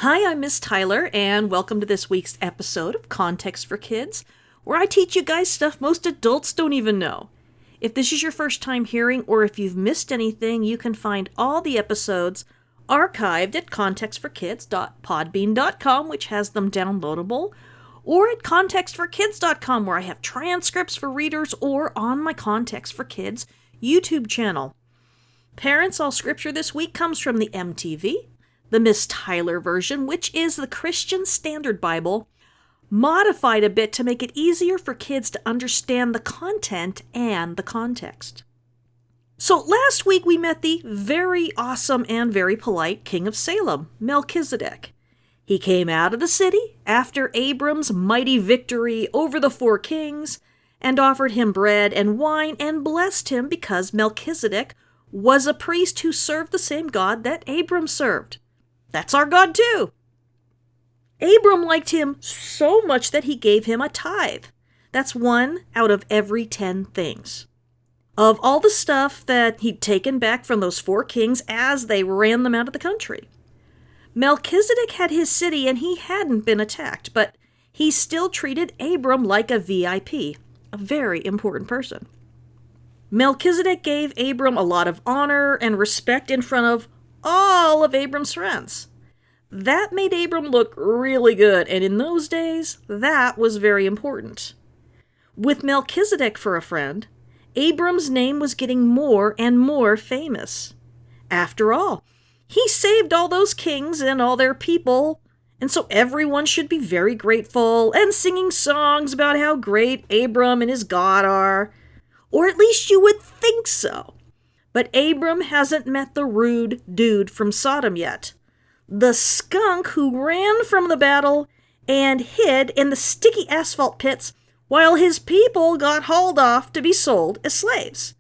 Hi, I'm Miss Tyler, and welcome to this week's episode of Context for Kids, where I teach you guys stuff most adults don't even know. If this is your first time hearing, or if you've missed anything, you can find all the episodes archived at contextforkids.podbean.com, which has them downloadable, or at contextforkids.com, where I have transcripts for readers, or on my Context for Kids YouTube channel. Parents, all scripture this week comes from the MTV, the Miss Tyler version, which is the Christian Standard Bible, modified a bit to make it easier for kids to understand the content and the context. So last week we met the very awesome and very polite King of Salem, Melchizedek. He came out of the city after Abram's mighty victory over the four kings and offered him bread and wine and blessed him because Melchizedek was a priest who served the same God that Abram served. That's our God too. Abram liked him so much that he gave him a tithe. That's 1 out of every 10 things. Of all the stuff that he'd taken back from those four kings as they ran them out of the country. Melchizedek had his city and he hadn't been attacked, but he still treated Abram like a VIP, a very important person. Melchizedek gave Abram a lot of honor and respect in front of all of Abram's friends. That made Abram look really good, and in those days, that was very important. With Melchizedek for a friend, Abram's name was getting more and more famous. After all, he saved all those kings and all their people, and so everyone should be very grateful and singing songs about how great Abram and his God are. Or at least you would think so. But Abram hasn't met the rude dude from Sodom yet. The skunk who ran from the battle and hid in the sticky asphalt pits while his people got hauled off to be sold as slaves.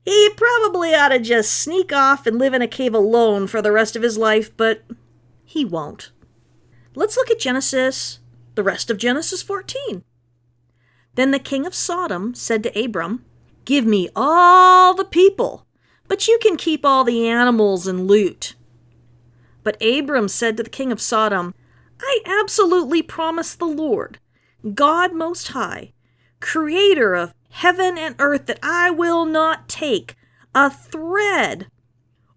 He probably ought to just sneak off and live in a cave alone for the rest of his life, but he won't. Let's look at Genesis, the rest of Genesis 14. Then the king of Sodom said to Abram, "Give me all the people, but you can keep all the animals and loot." But Abram said to the king of Sodom, "I absolutely promise the Lord, God Most High, creator of heaven and earth, that I will not take a thread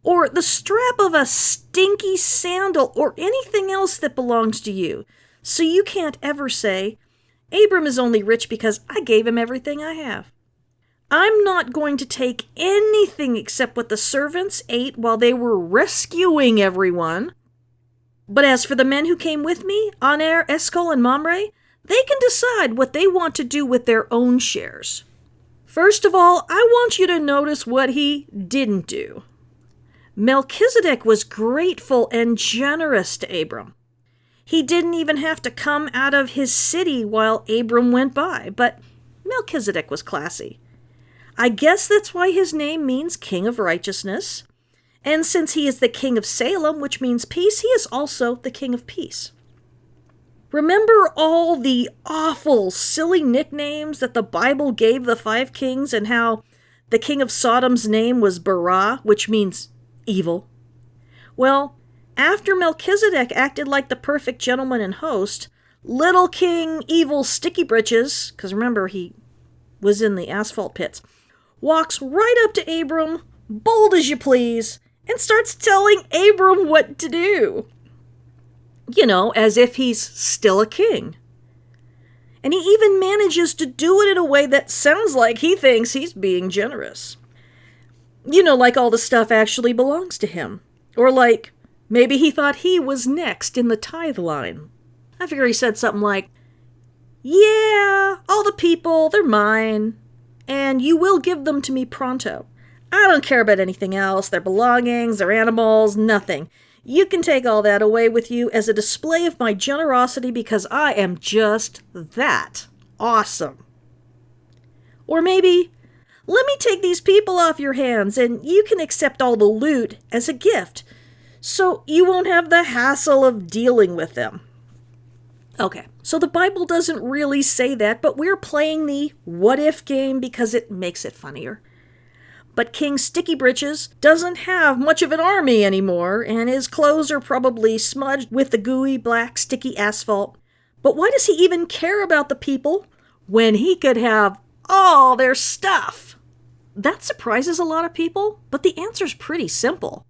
or the strap of a stinky sandal or anything else that belongs to you. So you can't ever say, Abram is only rich because I gave him everything I have. I'm not going to take anything except what the servants ate while they were rescuing everyone. But as for the men who came with me, Aner, Eshcol, and Mamre, they can decide what they want to do with their own shares. First of all, I want you to notice what he didn't do. Melchizedek was grateful and generous to Abram. He didn't even have to come out of his city while Abram went by, but Melchizedek was classy. I guess that's why his name means King of Righteousness. And since he is the King of Salem, which means peace, he is also the King of Peace. Remember all the awful, silly nicknames that the Bible gave the five kings and how the King of Sodom's name was Barah, which means evil? Well, after Melchizedek acted like the perfect gentleman and host, Little King Evil Sticky Britches, because remember he was in the asphalt pits, walks right up to Abram, bold as you please, and starts telling Abram what to do. You know, as if he's still a king. And he even manages to do it in a way that sounds like he thinks he's being generous. You know, like all the stuff actually belongs to him. Or like, maybe he thought he was next in the tithe line. I figure he said something like, "Yeah, all the people, they're mine. And you will give them to me pronto. I don't care about anything else, their belongings, their animals, nothing. You can take all that away with you as a display of my generosity because I am just that awesome." Or maybe, "Let me take these people off your hands and you can accept all the loot as a gift, so you won't have the hassle of dealing with them." Okay, so the Bible doesn't really say that, but we're playing the what-if game because it makes it funnier. But King Sticky Britches doesn't have much of an army anymore, and his clothes are probably smudged with the gooey black sticky asphalt. But why does he even care about the people when he could have all their stuff? That surprises a lot of people, but the answer's pretty simple.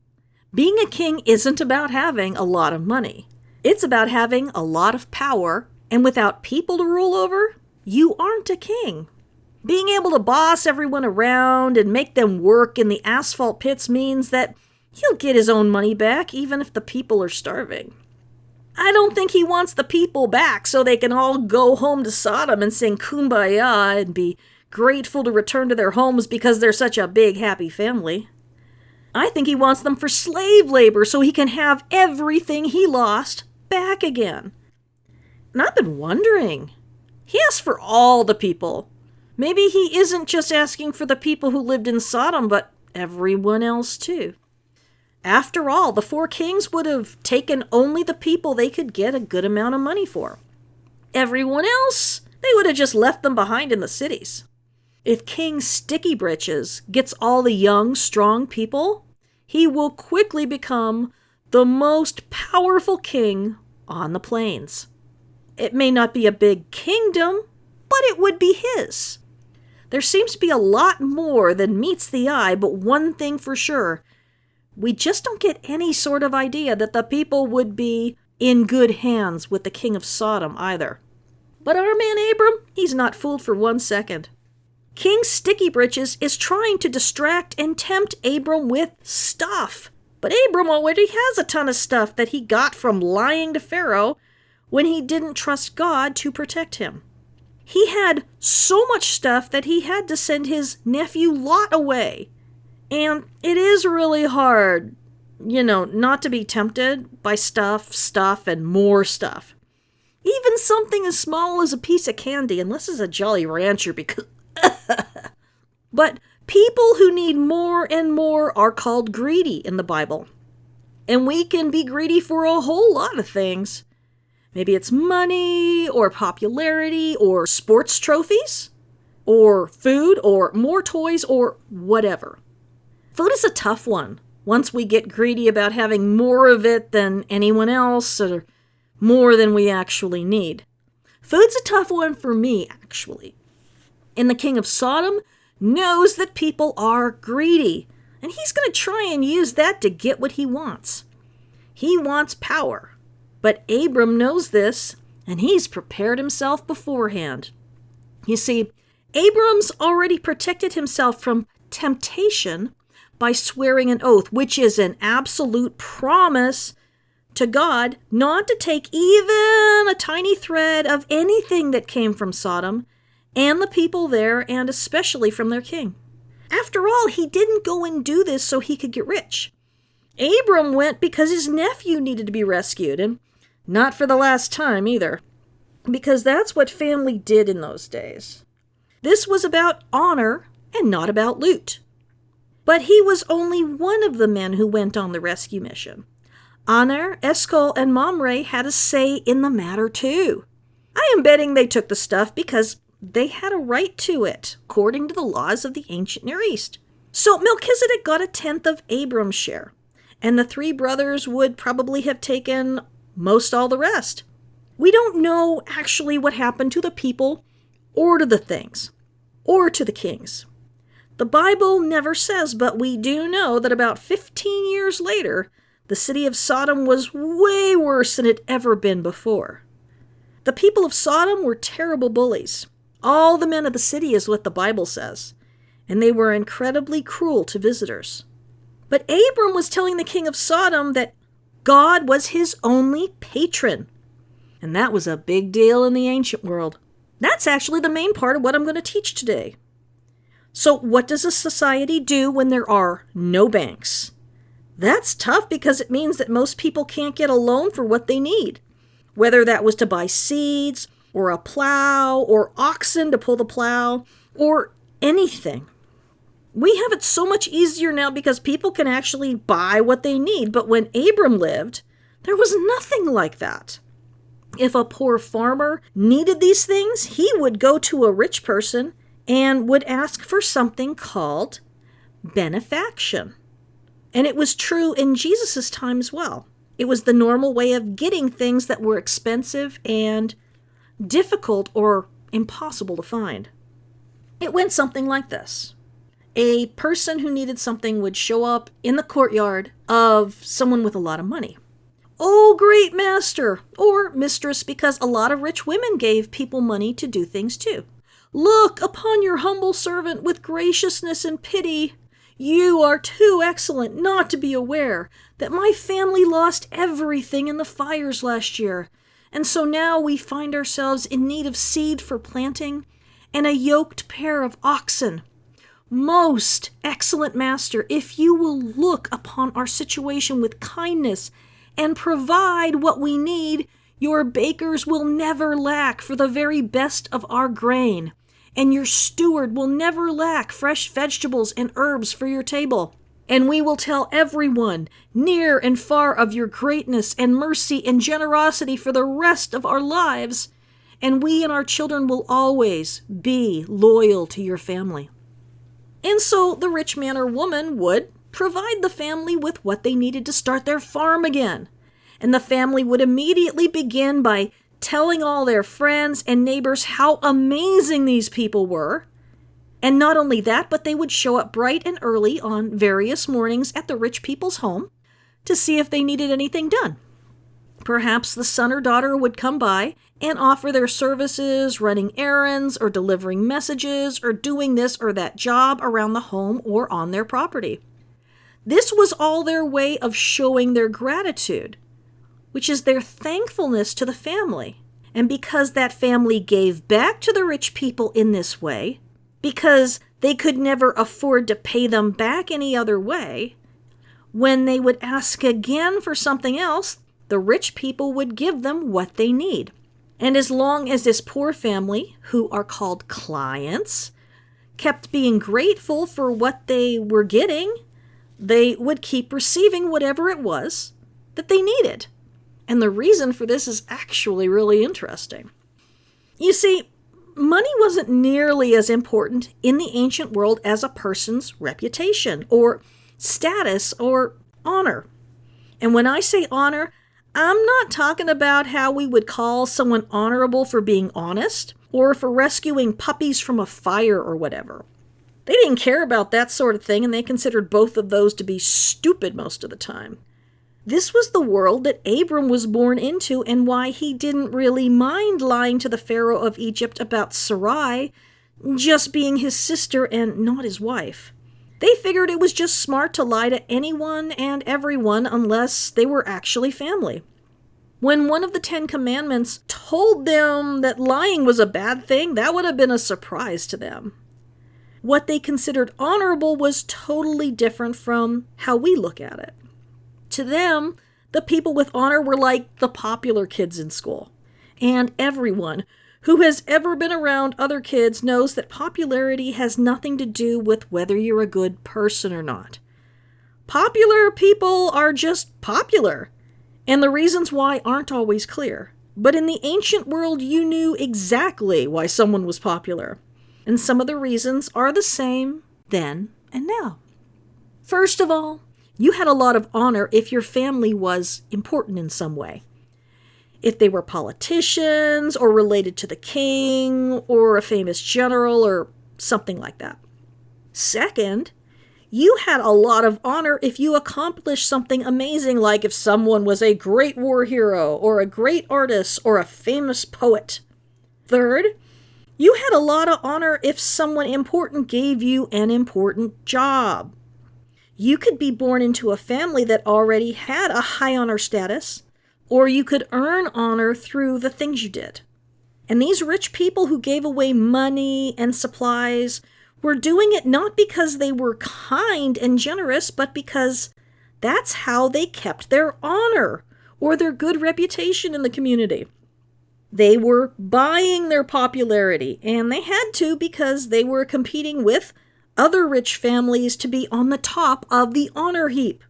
Being a king isn't about having a lot of money. It's about having a lot of power, and without people to rule over, you aren't a king. Being able to boss everyone around and make them work in the asphalt pits means that he'll get his own money back even if the people are starving. I don't think he wants the people back so they can all go home to Sodom and sing Kumbaya and be grateful to return to their homes because they're such a big, happy family. I think he wants them for slave labor so he can have everything he lost back again. And I've been wondering, he asked for all the people. Maybe he isn't just asking for the people who lived in Sodom, but everyone else too. After all, the 4 kings would have taken only the people they could get a good amount of money for. Everyone else, they would have just left them behind in the cities. If King Sticky Britches gets all the young, strong people, he will quickly become the most powerful king on the plains. It may not be a big kingdom, but it would be his. There seems to be a lot more than meets the eye, but one thing for sure, we just don't get any sort of idea that the people would be in good hands with the King of Sodom either. But our man Abram, he's not fooled for 1 second. King Sticky Britches is trying to distract and tempt Abram with stuff. But Abram already has a ton of stuff that he got from lying to Pharaoh when he didn't trust God to protect him. He had so much stuff that he had to send his nephew Lot away. And it is really hard, not to be tempted by stuff, and more stuff. Even something as small as a piece of candy, unless it's a Jolly Rancher, because... But people who need more and more are called greedy in the Bible. And we can be greedy for a whole lot of things. Maybe it's money, or popularity, or sports trophies, or food, or more toys, or whatever. Food is a tough one. Once we get greedy about having more of it than anyone else, or more than we actually need. Food's a tough one for me, actually. And the King of Sodom knows that people are greedy, and he's going to try and use that to get what he wants. He wants power. But Abram knows this, and he's prepared himself beforehand. You see, Abram's already protected himself from temptation by swearing an oath, which is an absolute promise to God not to take even a tiny thread of anything that came from Sodom and the people there, and especially from their king. After all, he didn't go and do this so he could get rich. Abram went because his nephew needed to be rescued, and not for the last time either, because that's what family did in those days. This was about honor and not about loot. But he was only one of the men who went on the rescue mission. Aner, Eshcol, and Mamre had a say in the matter too. I am betting they took the stuff because they had a right to it, according to the laws of the ancient Near East. So Melchizedek got 1/10 of Abram's share, and the 3 brothers would probably have taken most all the rest. We don't know actually what happened to the people, or to the things, or to the kings. The Bible never says, but we do know that about 15 years later, the city of Sodom was way worse than it ever been before. The people of Sodom were terrible bullies. All the men of the city is what the Bible says, and they were incredibly cruel to visitors. But Abram was telling the king of Sodom that God was his only patron. And that was a big deal in the ancient world. That's actually the main part of what I'm going to teach today. So what does a society do when there are no banks? That's tough because it means that most people can't get a loan for what they need. Whether that was to buy seeds, or a plow, or oxen to pull the plow, or anything. We have it so much easier now because people can actually buy what they need, but when Abram lived, there was nothing like that. If a poor farmer needed these things, he would go to a rich person and would ask for something called benefaction. And it was true in Jesus' time as well. It was the normal way of getting things that were expensive and difficult or impossible to find. It went something like this. A person who needed something would show up in the courtyard of someone with a lot of money. "Oh, great master," or mistress, because a lot of rich women gave people money to do things too. "Look upon your humble servant with graciousness and pity. You are too excellent not to be aware that my family lost everything in the fires last year, and so now we find ourselves in need of seed for planting and a yoked pair of oxen. Most excellent master, if you will look upon our situation with kindness and provide what we need, your bakers will never lack for the very best of our grain, and your steward will never lack fresh vegetables and herbs for your table. And we will tell everyone, near and far, of your greatness and mercy and generosity for the rest of our lives, and we and our children will always be loyal to your family." And so the rich man or woman would provide the family with what they needed to start their farm again. And the family would immediately begin by telling all their friends and neighbors how amazing these people were. And not only that, but they would show up bright and early on various mornings at the rich people's home to see if they needed anything done. Perhaps the son or daughter would come by and offer their services, running errands or delivering messages or doing this or that job around the home or on their property. This was all their way of showing their gratitude, which is their thankfulness to the family. And because that family gave back to the rich people in this way, because they could never afford to pay them back any other way, when they would ask again for something else, the rich people would give them what they need. And as long as this poor family, who are called clients, kept being grateful for what they were getting, they would keep receiving whatever it was that they needed. And the reason for this is actually really interesting. You see, money wasn't nearly as important in the ancient world as a person's reputation or status or honor. And when I say honor, I'm not talking about how we would call someone honorable for being honest or for rescuing puppies from a fire or whatever. They didn't care about that sort of thing, and they considered both of those to be stupid most of the time. This was the world that Abram was born into, and why he didn't really mind lying to the Pharaoh of Egypt about Sarai just being his sister and not his wife. They figured it was just smart to lie to anyone and everyone unless they were actually family. When one of the 10 Commandments told them that lying was a bad thing, that would have been a surprise to them. What they considered honorable was totally different from how we look at it. To them, the people with honor were like the popular kids in school. And everyone who has ever been around other kids knows that popularity has nothing to do with whether you're a good person or not. Popular people are just popular, and the reasons why aren't always clear. But in the ancient world, you knew exactly why someone was popular. And some of the reasons are the same then and now. First of all, you had a lot of honor if your family was important in some way. If they were politicians or related to the king or a famous general or something like that. Second, you had a lot of honor if you accomplished something amazing, like if someone was a great war hero or a great artist or a famous poet. Third, you had a lot of honor if someone important gave you an important job. You could be born into a family that already had a high honor status, or you could earn honor through the things you did. And these rich people who gave away money and supplies were doing it not because they were kind and generous, but because that's how they kept their honor or their good reputation in the community. They were buying their popularity, and they had to because they were competing with other rich families to be on the top of the honor heap.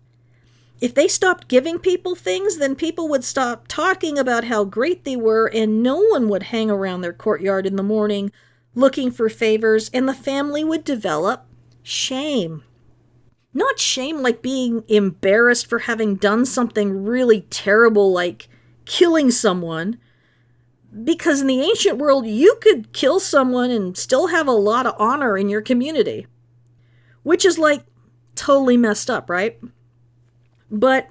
If they stopped giving people things, then people would stop talking about how great they were, and no one would hang around their courtyard in the morning looking for favors, and the family would develop shame. Not shame like being embarrassed for having done something really terrible like killing someone. Because in the ancient world, you could kill someone and still have a lot of honor in your community. Which is like totally messed up, right? But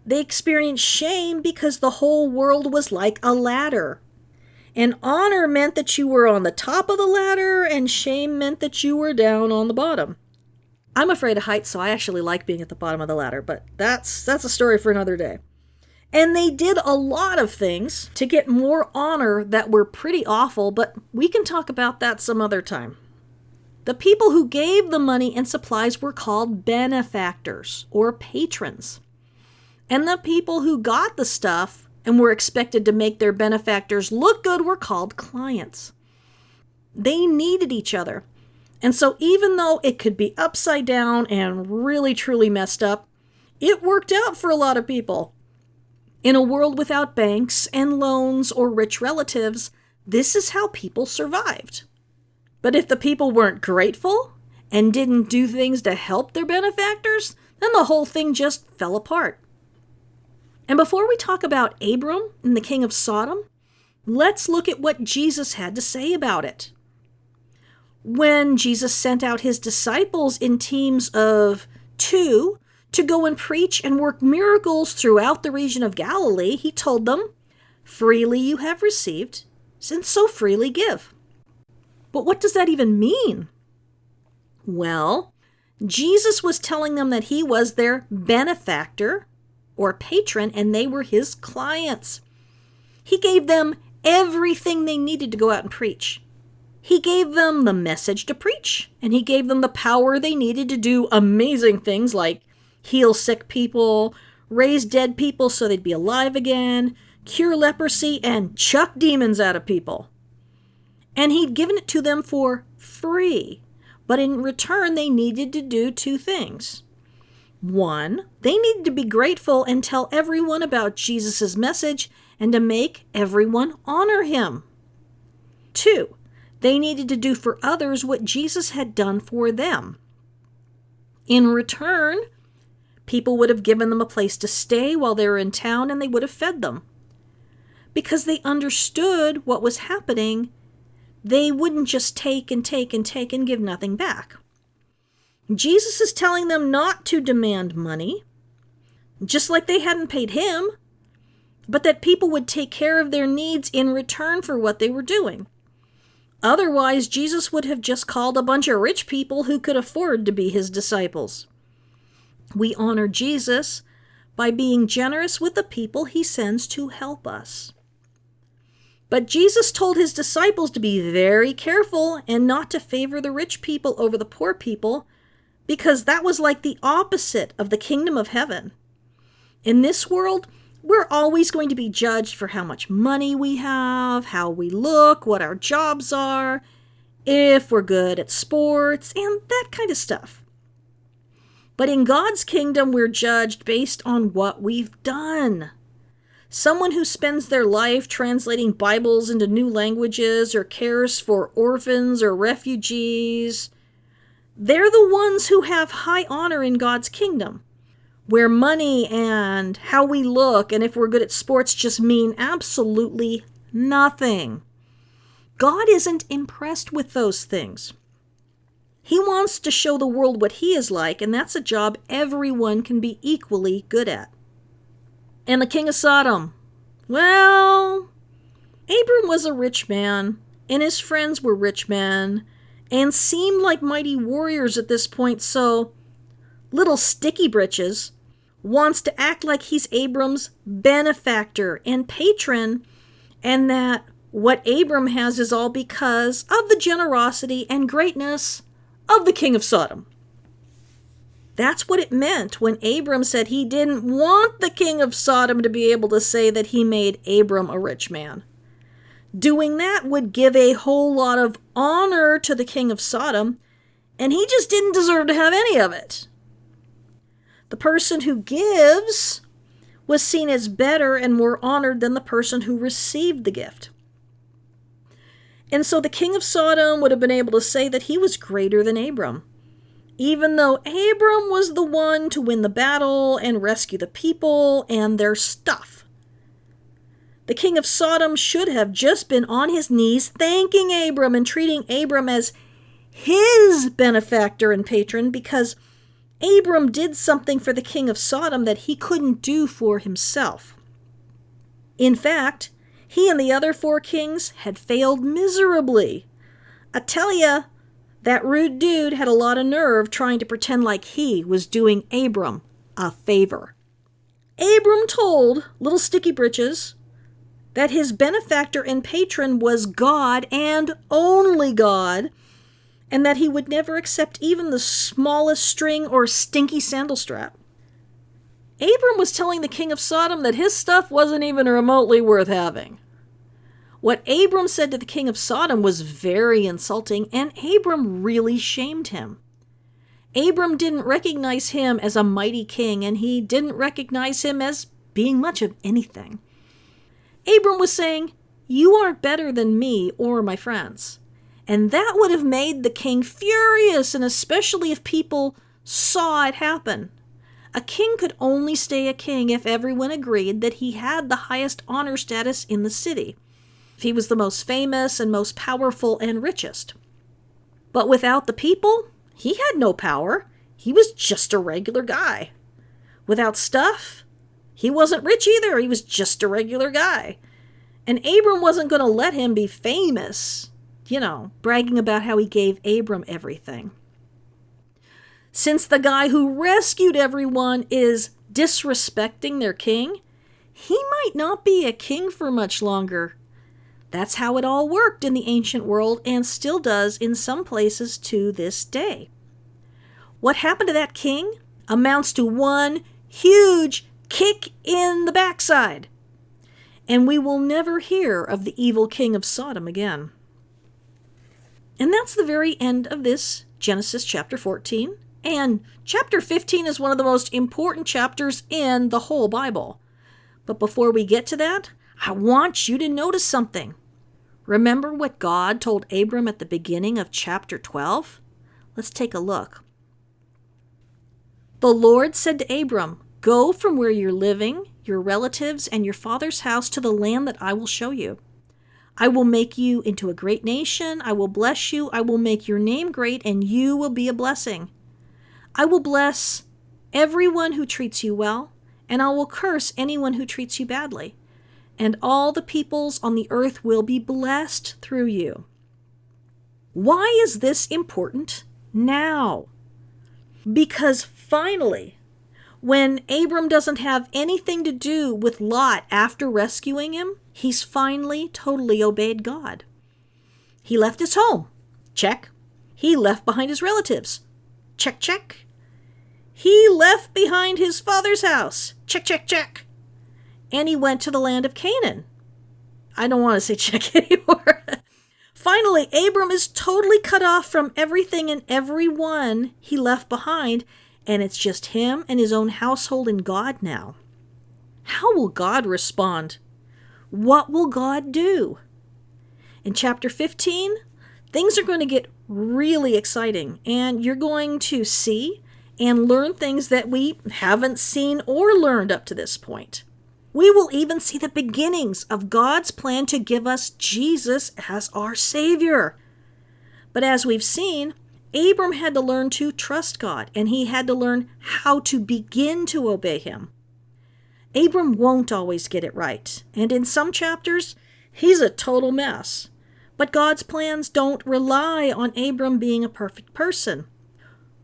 they experienced shame because the whole world was like a ladder. And honor meant that you were on the top of the ladder, and shame meant that you were down on the bottom. I'm afraid of heights, so I actually like being at the bottom of the ladder, but that's a story for another day. And they did a lot of things to get more honor that were pretty awful, but we can talk about that some other time. The people who gave the money and supplies were called benefactors or patrons. And the people who got the stuff and were expected to make their benefactors look good were called clients. They needed each other. And so even though it could be upside down and really truly messed up, it worked out for a lot of people. In a world without banks and loans or rich relatives, this is how people survived. But if the people weren't grateful and didn't do things to help their benefactors, then the whole thing just fell apart. And before we talk about Abram and the King of Sodom, let's look at what Jesus had to say about it. When Jesus sent out his disciples in teams of 2 to go and preach and work miracles throughout the region of Galilee, he told them, "Freely you have received, and so freely give." But what does that even mean? Well, Jesus was telling them that he was their benefactor or patron, and they were his clients. He gave them everything they needed to go out and preach. He gave them the message to preach, and he gave them the power they needed to do amazing things like heal sick people, raise dead people so they'd be alive again, cure leprosy, and chuck demons out of people. And he'd given it to them for free, but in return they needed to do 2 things. 1, they needed to be grateful and tell everyone about Jesus' message and to make everyone honor him. 2, they needed to do for others what Jesus had done for them. In return, people would have given them a place to stay while they were in town, and they would have fed them. Because they understood what was happening, they wouldn't just take and take and take and give nothing back. Jesus is telling them not to demand money, just like they hadn't paid him, but that people would take care of their needs in return for what they were doing. Otherwise, Jesus would have just called a bunch of rich people who could afford to be his disciples. We honor Jesus by being generous with the people he sends to help us. But Jesus told his disciples to be very careful and not to favor the rich people over the poor people, because that was like the opposite of the kingdom of heaven. In this world, we're always going to be judged for how much money we have, how we look, what our jobs are, if we're good at sports, and that kind of stuff. But in God's kingdom, we're judged based on what we've done. Someone who spends their life translating Bibles into new languages or cares for orphans or refugees, they're the ones who have high honor in God's kingdom, where money and how we look and if we're good at sports just mean absolutely nothing. God isn't impressed with those things. He wants to show the world what he is like, and that's a job everyone can be equally good at. And the King of Sodom. Well, Abram was a rich man, and his friends were rich men, and seemed like mighty warriors at this point, so little Sticky Britches wants to act like he's Abram's benefactor and patron, and that what Abram has is all because of the generosity and greatness of the King of Sodom. That's what it meant when Abram said he didn't want the King of Sodom to be able to say that he made Abram a rich man. Doing that would give a whole lot of honor to the King of Sodom, and he just didn't deserve to have any of it. The person who gives was seen as better and more honored than the person who received the gift. And so the King of Sodom would have been able to say that he was greater than Abram. even though Abram was the one to win the battle and rescue the people and their stuff. The king of Sodom should have just been on his knees thanking Abram and treating Abram as his benefactor and patron, because Abram did something for the king of Sodom that he couldn't do for himself. In fact, he and the other 4 kings had failed miserably. I tell ya, that rude dude had a lot of nerve trying to pretend like he was doing Abram a favor. Abram told Little Sticky Britches that his benefactor and patron was God and only God, and that he would never accept even the smallest string or stinky sandal strap. Abram was telling the king of Sodom that his stuff wasn't even remotely worth having. What Abram said to the king of Sodom was very insulting, and Abram really shamed him. Abram didn't recognize him as a mighty king, and he didn't recognize him as being much of anything. Abram was saying, "You aren't better than me or my friends." And that would have made the king furious, and especially if people saw it happen. A king could only stay a king if everyone agreed that he had the highest honor status in the city, if he was the most famous and most powerful and richest. But without the people, he had no power. He was just a regular guy. Without stuff, he wasn't rich either. He was just a regular guy. And Abram wasn't going to let him be famous, bragging about how he gave Abram everything. Since the guy who rescued everyone is disrespecting their king, he might not be a king for much longer. That's how it all worked in the ancient world, and still does in some places to this day. What happened to that king amounts to one huge kick in the backside, and we will never hear of the evil king of Sodom again. And that's the very end of this Genesis chapter 14. And chapter 15 is one of the most important chapters in the whole Bible. But before we get to that, I want you to notice something. Remember what God told Abram at the beginning of chapter 12? Let's take a look. The Lord said to Abram, "Go from where you're living, your relatives, and your father's house to the land that I will show you. I will make you into a great nation. I will bless you. I will make your name great, and you will be a blessing. I will bless everyone who treats you well, and I will curse anyone who treats you badly. And all the peoples on the earth will be blessed through you." Why is this important now? Because finally, when Abram doesn't have anything to do with Lot after rescuing him, he's finally totally obeyed God. He left his home. Check. He left behind his relatives. Check, check. He left behind his father's house. Check, check, check. And he went to the land of Canaan. I don't want to say check anymore. Finally, Abram is totally cut off from everything and everyone he left behind, and it's just him and his own household and God now. How will God respond? What will God do? In chapter 15, things are going to get really exciting, and you're going to see and learn things that we haven't seen or learned up to this point. We will even see the beginnings of God's plan to give us Jesus as our Savior. But as we've seen, Abram had to learn to trust God, and he had to learn how to begin to obey him. Abram won't always get it right, and in some chapters, he's a total mess. But God's plans don't rely on Abram being a perfect person,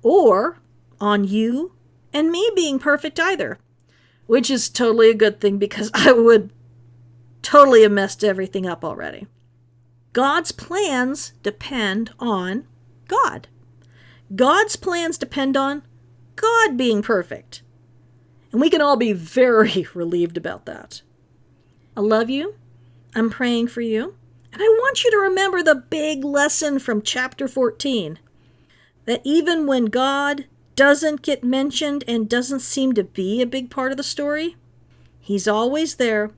or on you and me being perfect either, which is totally a good thing because I would totally have messed everything up already. God's plans depend on God. God's plans depend on God being perfect. And we can all be very relieved about that. I love you. I'm praying for you. And I want you to remember the big lesson from chapter 14. That even when God doesn't get mentioned and doesn't seem to be a big part of the story, he's always there,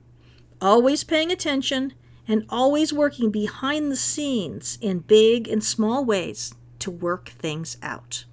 always paying attention, and always working behind the scenes in big and small ways to work things out.